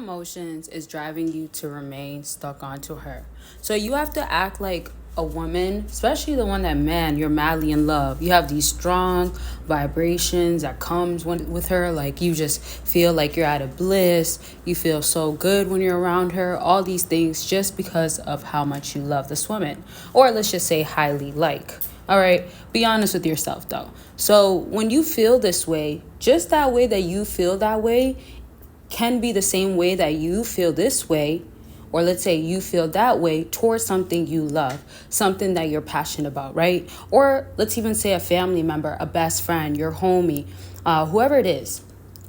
emotions is driving you to remain stuck onto her? So you have to act like a woman, especially the one that, man, you're madly in love. You have these strong vibrations that comes with her. Like, you just feel like you're out of bliss. You feel so good when you're around her. All these things just because of how much you love this woman. Or let's just say highly like. All right, be honest with yourself though. So when you feel this way, just that way that you feel that way can be the same way that you feel this way, or let's say you feel that way towards something you love, something that you're passionate about, right? Or let's even say a family member, a best friend, your homie, whoever it is,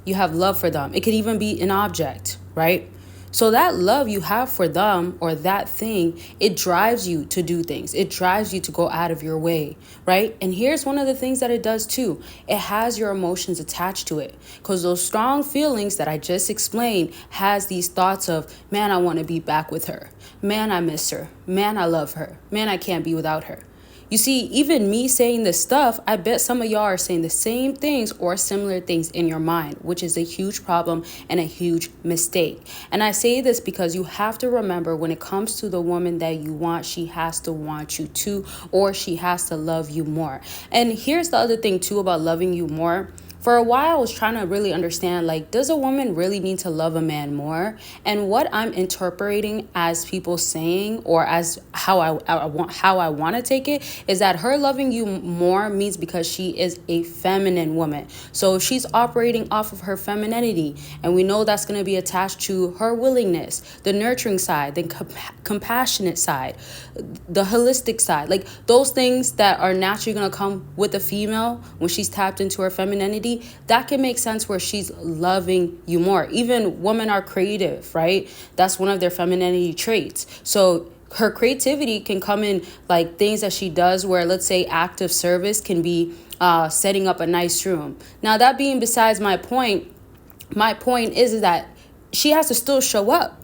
you have love for them. It could even be an object, right? So that love you have for them or that thing, it drives you to do things. It drives you to go out of your way, right? And here's one of the things that it does too. It has your emotions attached to it, because those strong feelings that I just explained has these thoughts of, man, I want to be back with her. Man, I miss her. Man, I love her. Man, I can't be without her. You see, even me saying this stuff, I bet some of y'all are saying the same things or similar things in your mind, which is a huge problem and a huge mistake. And I say this because you have to remember, when it comes to the woman that you want, she has to want you too, or she has to love you more. And here's the other thing too about loving you more. For a while, I was trying to really understand, like, does a woman really need to love a man more? And what I'm interpreting as people saying, or as how I want to take it, is that her loving you more means because she is a feminine woman. So she's operating off of her femininity, and we know that's going to be attached to her willingness, the nurturing side, the compassionate side, the holistic side, like those things that are naturally going to come with a female when she's tapped into her femininity. That can make sense where she's loving you more. Even women are creative, right? That's one of their femininity traits. So her creativity can come in like things that she does, where let's say active service can be setting up a nice room. Now, that being besides my point is that she has to still show up.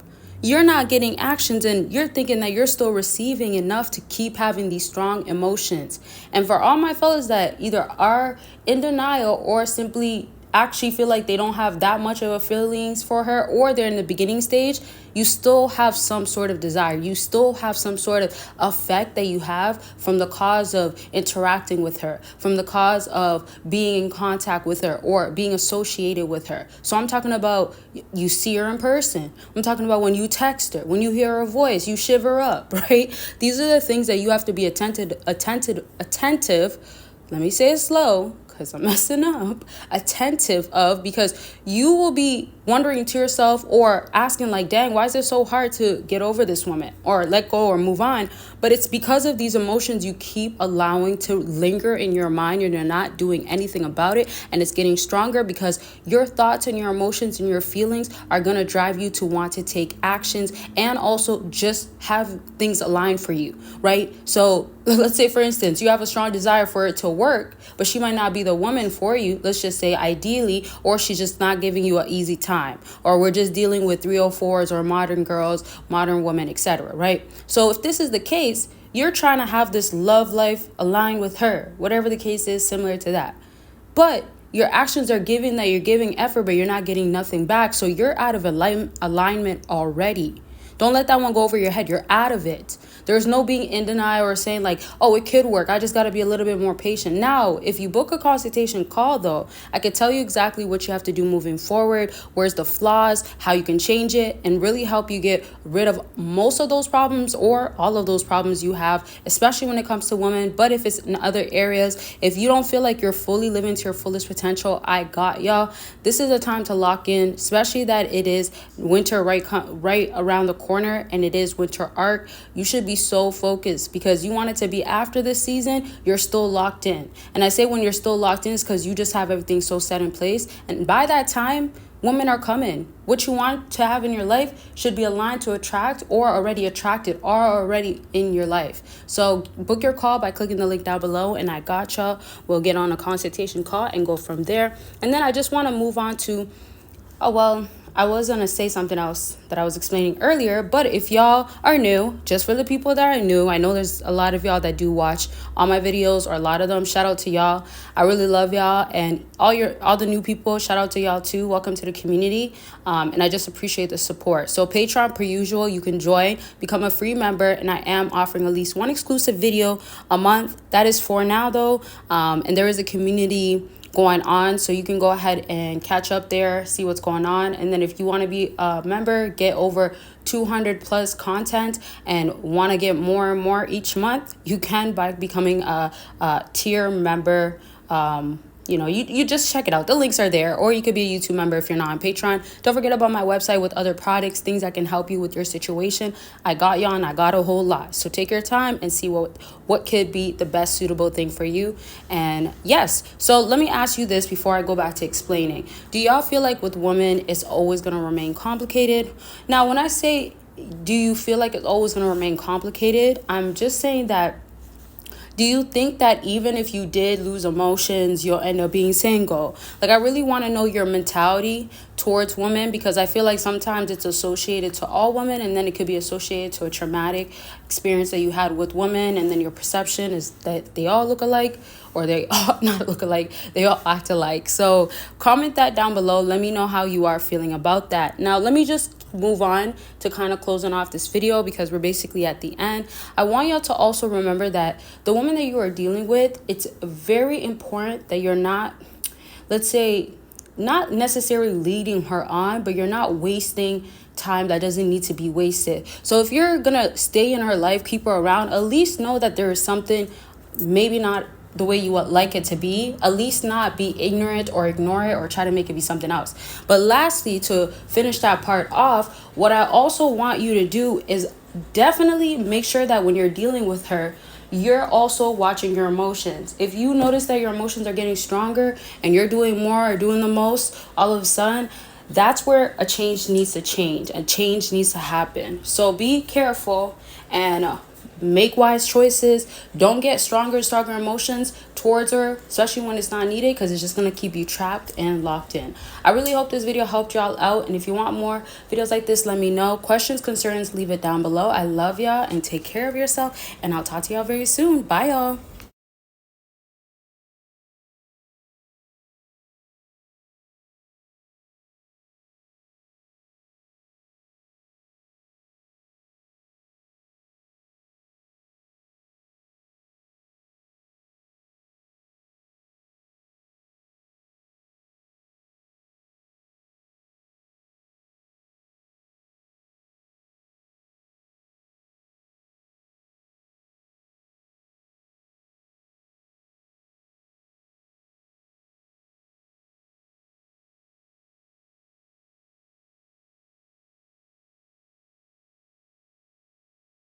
You're not getting actions and you're thinking that you're still receiving enough to keep having these strong emotions. And for all my fellas that either are in denial or simply actually feel like they don't have that much of a feelings for her, or they're in the beginning stage, you still have some sort of desire. You still have some sort of effect that you have from the cause of interacting with her, from the cause of being in contact with her or being associated with her. So I'm talking about you see her in person. I'm talking about when you text her, when you hear her voice, you shiver up, right? These are the things that you have to be attentive. Let me say it slow, because I'm messing up, attentive of, because you will be wondering to yourself or asking like, dang, why is it so hard to get over this woman or let go or move on? But it's because of these emotions you keep allowing to linger in your mind, and you're not doing anything about it. And it's getting stronger because your thoughts and your emotions and your feelings are going to drive you to want to take actions and also just have things aligned for you, right? So let's say, for instance, you have a strong desire for it to work, but she might not be the woman for you. Let's just say ideally, or she's just not giving you an easy time, or we're just dealing with 304s or modern girls, modern women, etc., right? So if this is the case, you're trying to have this love life aligned with her, whatever the case is, similar to that. But your actions are giving that you're giving effort, but you're not getting nothing back. So you're out of alignment already. Don't let that one go over your head. You're out of it. There's no being in denial or saying like, oh, it could work. I just got to be a little bit more patient. Now, if you book a consultation call, though, I could tell you exactly what you have to do moving forward, where's the flaws, how you can change it, and really help you get rid of most of those problems or all of those problems you have, especially when it comes to women. But if it's in other areas, if you don't feel like you're fully living to your fullest potential, I got y'all. This is a time to lock in, especially that it is winter right around the corner, and it is winter arc. You should be so focused because you want it to be after this season. You're still locked in, and I say when you're still locked in is because you just have everything so set in place, and by that time women are coming. What you want to have in your life should be aligned to attract or already attracted or already in your life. So book your call by clicking the link down below, and I gotcha. We'll get on a consultation call and go from there. And then I just want to move on to I was gonna say something else that I was explaining earlier, but if y'all are new, just for the people that are new, I know there's a lot of y'all that do watch all my videos, or a lot of them. Shout out to y'all. I really love y'all, and all the new people. Shout out to y'all too. Welcome to the community, and I just appreciate the support. So Patreon, per usual, you can join, become a free member, and I am offering at least one exclusive video a month. That is for now though, and there is a community going on, so you can go ahead and catch up there, see what's going on. And then if you want to be a member, get over 200 plus content, and want to get more and more each month, you can by becoming a tier member. You just check it out. The links are there, or you could be a YouTube member if you're not on Patreon. Don't forget about my website with other products, things that can help you with your situation. I got y'all, and I got a whole lot. So take your time and see what could be the best suitable thing for you. And yes, so let me ask you this before I go back to explaining. Do y'all feel like with women, it's always going to remain complicated? Now, when I say, do you feel like it's always going to remain complicated, I'm just saying that, do you think that even if you did lose emotions, you'll end up being single? Like, I really want to know your mentality towards women, because I feel like sometimes it's associated to all women, and then it could be associated to a traumatic experience that you had with women, and then your perception is that they all look alike, or they all not look alike, they all act alike. So comment that down below. Let me know how you are feeling about that. Now, let me just move on to kind of closing off this video, because we're basically at the end. I want y'all to also remember that the woman that you are dealing with, it's very important that you're not, let's say, not necessarily leading her on, but you're not wasting time that doesn't need to be wasted. So if you're gonna stay in her life, keep her around, at least know that there is something, maybe not the way you would like it to be. At least not be ignorant or ignore it or try to make it be something else. But lastly, to finish that part off, what I also want you to do is definitely make sure that when you're dealing with her, you're also watching your emotions. If you notice that your emotions are getting stronger and you're doing more or doing the most all of a sudden, that's where a change needs to happen. So be careful and make wise choices. Don't get stronger emotions towards her, especially when it's not needed, because it's just going to keep you trapped and locked in. I really hope this video helped y'all out, and if you want more videos like this, let me know. Questions, concerns, leave it down below. I love y'all, and take care of yourself, and I'll talk to y'all very soon. Bye y'all.